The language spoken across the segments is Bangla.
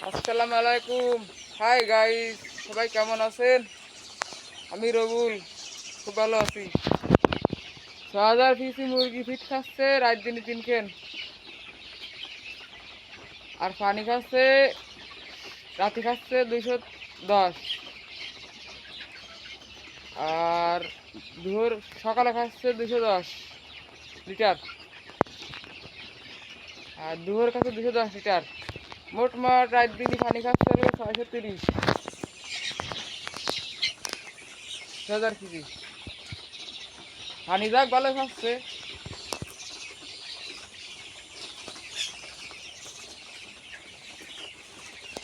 আসসালামু আলাইকুম। হাই গাইস, সবাই কেমন আছেন? আমি রবুল, খুব ভালো আছি। ৬,০০০ পিসি মুরগি ফিট খাচ্ছে, রাত দিনে ৩ খেন। আর পানি খাচ্ছে, রাতে খাচ্ছে ২১০। আর দুপুর সকালে খাচ্ছে ২১০ লিটার। আর দুপুর খাচ্ছে ২১০ লিটার। মোটমাট রাত দিনই পানি খাচ্ছে হলো ৬৩০। ৬,০০০ কেজি পানি যাক ভালো খাচ্ছে।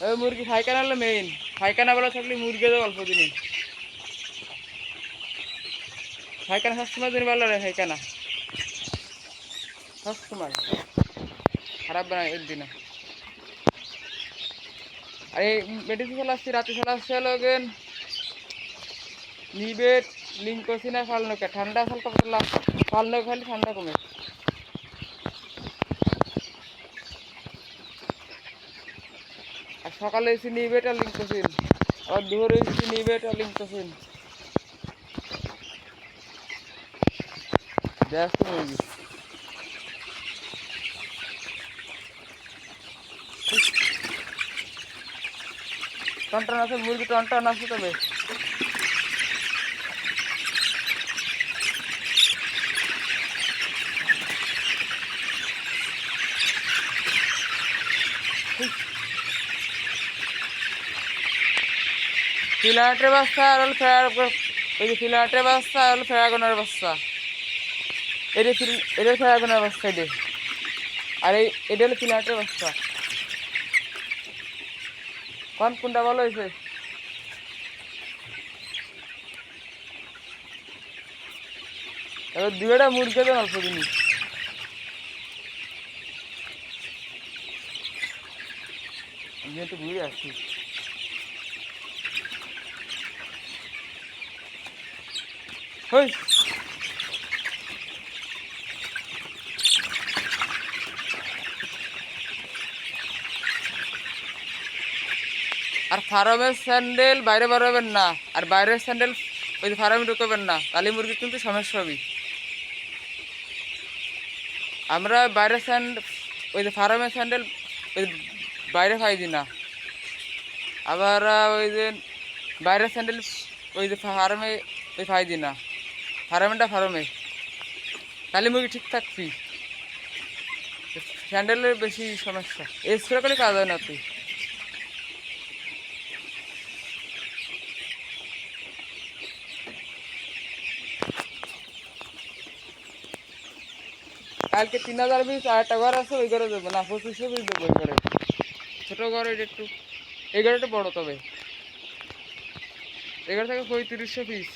ওই মুরগি ফাইকানা হলো মেইন। ফাইকানা বেলা থাকলে মুরগি দেয় অল্প দিনে। ফাইকানা সবসময় দিন বেলা রে, ফাইকানা সবসময় খারাপ বানায় এর দিনে। আর এই মেডিসিন চালাচ্ছি, রাতে চালাচ্ছে লগেন নিবেট লিঙ্কোসিনা ফালনোকে। ঠান্ডা হালকা পাতলা ফালনো খালি ঠান্ডা কমে। আর সকালে এসে নিবেট আর লিঙ্কোসিন, আবার দুপুরে এসে নিবেট আর লিঙ্কোসিন। ব্যস্ত মুরগি টনটন আছে, মুরগি টনটন আছে। তবে ফিলাটের বাচ্চা আর হল ওই যে ফিলাটের বাচ্চা আর হল ফেরাগনের বাচ্চা। এটা ফেরাগনের বাচ্চা এটা। আর এটা হলো ফিলাটের বাচ্চা। কোনটা ভালো হয়েছে? এবার দুইটা মুরগি দেন অল্প জিনিস। আমি একটু ঘুরে আসছি। হই আর ফার্মের স্যান্ডেল বাইরে বেরোবেন না। আর বাইরের স্যান্ডেল ওই যে ফার্মে ঢুকবেন না, তাহলে মুরগি কিন্তু সমস্যা হবে। আমরা বাইরের ওই যে ফার্মের স্যান্ডেল ওই বাইরে পাই দি না। আবার ওই যে বাইরের স্যান্ডেল ওই যে ফার্মে ওই পাই দি না। ফার্মে তাহলে মুরগি ঠিক থাকবি। স্যান্ডেলের বেশি সমস্যা, স্প্রে করে কাজ হয় না। তুই কালকে ৩,০০০ পিস আর একটা ঘর আছে, ওই ঘরে দেবো না। ২৫০০ পিস দেবো ওই ঘরে। ছোটো ঘর এটা একটু, এই ঘরে একটু বড়ো। তবে এই ঘর থেকে ৩৫০০ পিস।